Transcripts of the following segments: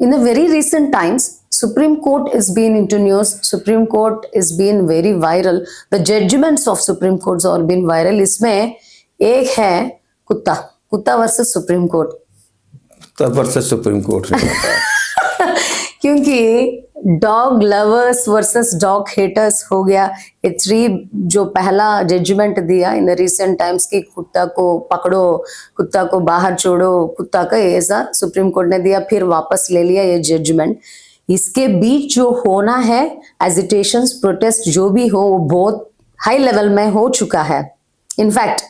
In the very recent times, Supreme Court is being into news. Supreme Court is being very viral. The judgments of Supreme Courts are being viral. इसमें एक है कुत्ता, कुत्ता versus supreme court. तब versus supreme court नहीं होता है। क्योंकि dog lovers versus dog haters हो गया। ये थ्री जो पहला जजमेंट दिया इन रिसेंट टाइम्स की कुत्ता को पकड़ो, कुत्ता को बाहर छोड़ो, कुत्ता का ऐसा सुप्रीम कोर्ट ने दिया, फिर वापस ले लिया ये जजमेंट। इसके बीच जो होना है एजिटेशंस, प्रोटेस्ट जो भी हो, वो बहुत हाई लेवल में हो चुका है। In fact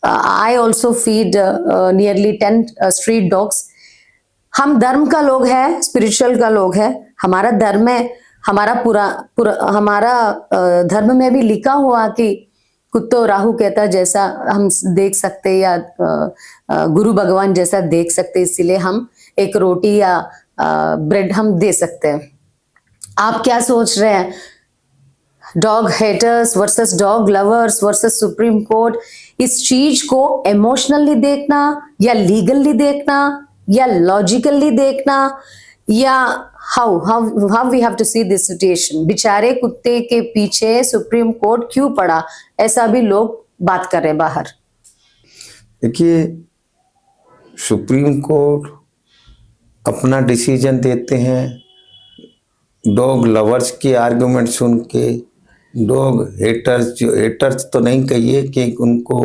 I also feed nearly 10 street dogs. हम धर्म का लोग हैं, स्पिरिचुअल का लोग हैं। हमारा धर्म में हमारा धर्म में भी लिखा हुआ कि कुत्तो राहु कहता जैसा हम देख सकते, या गुरु भगवान जैसा देख सकते, इसीलिए हम एक रोटी या ब्रेड हम दे सकते हैं। आप क्या सोच रहे हैं? Dog haters versus dog lovers versus supreme court, इस चीज को इमोशनली देखना या लीगली देखना या लॉजिकली देखना, या how we have to see this situation? बेचारे कुत्ते के पीछे सुप्रीम कोर्ट क्यों पड़ा, ऐसा भी लोग बात कर रहे हैं बाहर। देखिए, सुप्रीम कोर्ट अपना डिसीजन देते हैं डॉग लवर्स के आर्गुमेंट सुन के। डॉग हेटर्स, जो हेटर्स तो नहीं कहिए कि उनको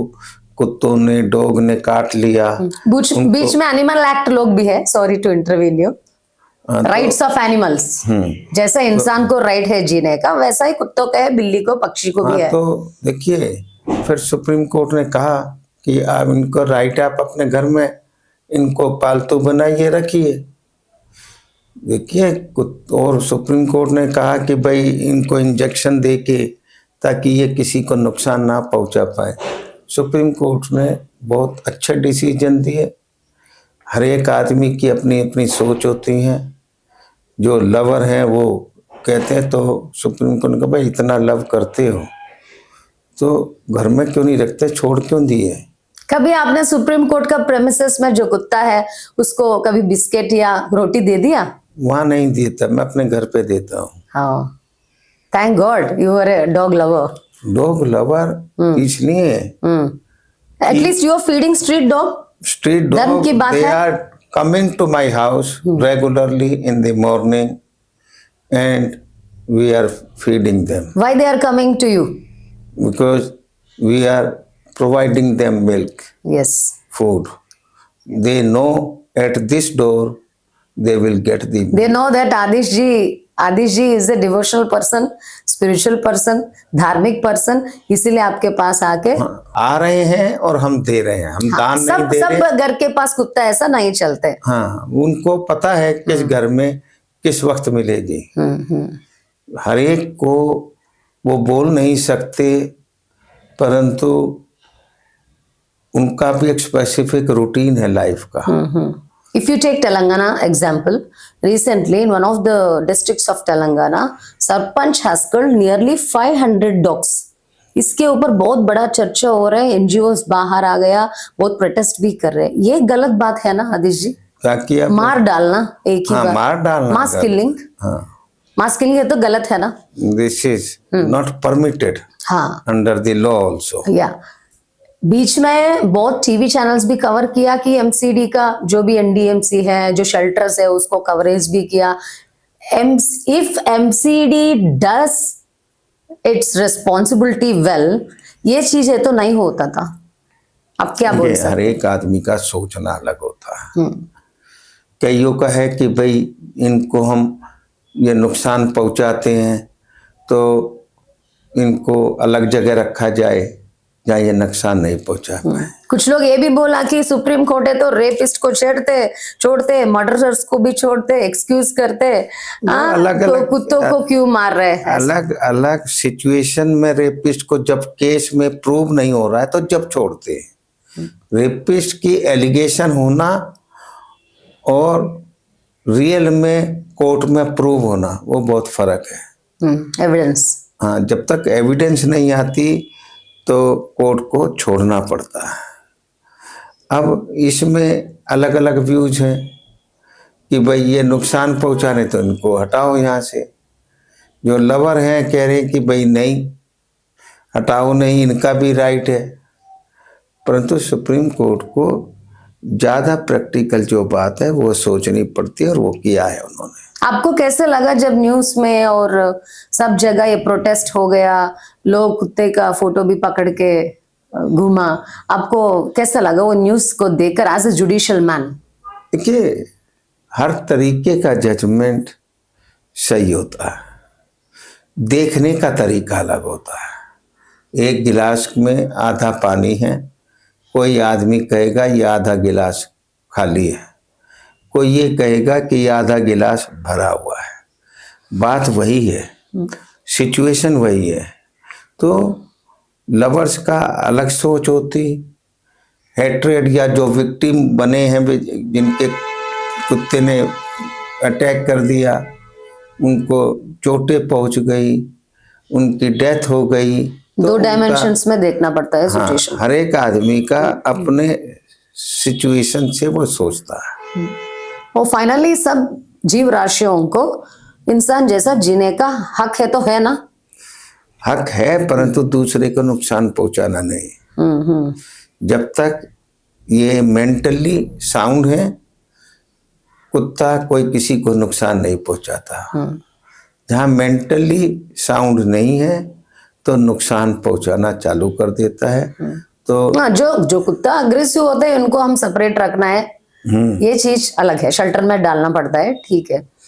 कुत्तों ने, डॉग ने काट लिया। बीच में एनिमल एक्ट लोग भी है, sorry to intervene you. Rights of animals, जैसा इंसान को राइट है जीने का, वैसा ही कुत्तों का है, बिल्ली को, पक्षी को भी है। तो देखिए, फिर सुप्रीम कोर्ट ने कहा कि आप इनको राइट, आप अपने घर में इनको पालतू बनाइए, रखिए। देखिए, और सुप्रीम कोर्ट ने कहा कि भाई इनको इंजेक्शन दे के, ताकि ये किसी को नुकसान ना पहुंचा पाए। सुप्रीम कोर्ट ने बहुत अच्छे डिसीजन दिए। हर एक आदमी की अपनी अपनी सोच होती है। जो लवर हैं वो कहते हैं, तो सुप्रीम कोर्ट ने कहा भाई इतना लव करते हो तो घर में क्यों नहीं रखते, छोड़ क्यों दिए? कभी आपने सुप्रीम कोर्ट का प्रेमिसेस में जो कुत्ता है उसको कभी बिस्किट या रोटी दे दिया? वहां नहीं देता, मैं अपने घर पे देता हूँ। हाँ, thank God you are a dog lover. Dog lover इसलिए at least you are feeding street dog. Street dog, they are coming to my house regularly in the morning and we are feeding them. Why they are coming to you? Because we are providing them milk, Yes. food. They know at this door they will get the milk. They know that Adish ji is a devotional person, spiritual person, धार्मिक person, इसीलिए आपके पास आके आ रहे हैं और हम दे रहे हैं। हम दान नहीं दे रहे। सब घर के पास कुत्ता ऐसा नहीं चलते। हाँ, उनको पता है किस घर में किस वक्त मिलेगी। हर एक को वो बोल नहीं सकते, परंतु उनका भी एक स्पेसिफिक रूटीन है लाइफ का। If you take Telangana example, recently in one of the districts of Telangana, Sarpanch has killed nearly 500 dogs. इसके ऊपर बहुत बड़ा चर्चा हो रहा है, एनजीओ बाहर आ गया, बहुत प्रोटेस्ट भी कर रहे हैं। ये गलत बात है ना आदिश जी? क्या किया? मार डालना एक ही बार, मार डालना, मास किलिंग। मास किलिंग है तो गलत है ना? This is not permitted under the law also. या बीच में बहुत टीवी चैनल्स भी कवर किया कि एमसीडी का जो भी एनडीएमसी है, जो शेल्टर्स है, उसको कवरेज भी किया। If MCD does it's responsibility well, ये चीजें तो नहीं होता था। अब क्या बोल सकते? हर एक आदमी का सोचना अलग होता है। कईयों का है कि भाई इनको हम ये नुकसान पहुंचाते हैं तो इनको अलग जगह रखा जाए जहाँ ये नुकसान नहीं पहुंचा पाए। कुछ लोग ये भी बोला कि सुप्रीम कोर्ट है तो रेपिस्ट को छोड़ते, मर्डरर्स को भी छोड़ते, एक्सक्यूज करते, तो कुत्तों को क्यों मार रहे हैं? अलग अलग सिचुएशन में रेपिस्ट को जब केस में प्रूव नहीं हो रहा है तो जब छोड़ते हैं। रेपिस्ट की एलिगेशन होना और रियल में कोर्ट में प्रूव होना, वो बहुत फर्क है। एविडेंस, हाँ, जब तक एविडेंस नहीं आती तो कोर्ट को छोड़ना पड़ता है। अब इसमें अलग अलग व्यूज हैं। कि भाई ये नुकसान पहुंचा रहे तो इनको हटाओ यहाँ से। जो लवर हैं कह रहे हैं कि भाई नहीं, हटाओ नहीं, इनका भी राइट है। परंतु सुप्रीम कोर्ट को ज़्यादा प्रैक्टिकल जो बात है वो सोचनी पड़ती है, और वो किया है उन्होंने। आपको कैसे लगा जब न्यूज में और सब जगह ये प्रोटेस्ट हो गया, लोग कुत्ते का फोटो भी पकड़ के घूमा, आपको कैसा लगा वो न्यूज को देखकर एज ए जुडिशियल मैन? देखिए, हर तरीके का जजमेंट सही होता है, देखने का तरीका अलग होता है। एक गिलास में आधा पानी है, कोई आदमी कहेगा ये आधा गिलास खाली है, कोई ये कहेगा कि ये आधा गिलास भरा हुआ है। बात वही है, सिचुएशन वही है। तो लवर्स का अलग सोच होती, हेट्रेड या जो विक्टिम बने हैं, जिनके कुत्ते ने अटैक कर दिया, उनको चोटें पहुंच गई, उनकी डेथ हो गई, तो दो डायमेंशंस में देखना पड़ता है हाँ, सिचुएशन। हर एक आदमी का अपने सिचुएशन से वो सोचता है। और फाइनली सब जीव राशियों को इंसान जैसा जीने का हक है, तो है ना? हक है, परंतु दूसरे को नुकसान पहुंचाना नहीं। जब तक ये मेंटली साउंड है, कुत्ता कोई किसी को नुकसान नहीं पहुंचाता। जहाँ मेंटली साउंड नहीं है तो नुकसान पहुंचाना चालू कर देता है। तो हाँ, जो कुत्ता अग्रेसिव होते हैं उनको हम सेपरेट रखना है, ये चीज अलग है, शेल्टर में डालना पड़ता है, ठीक है।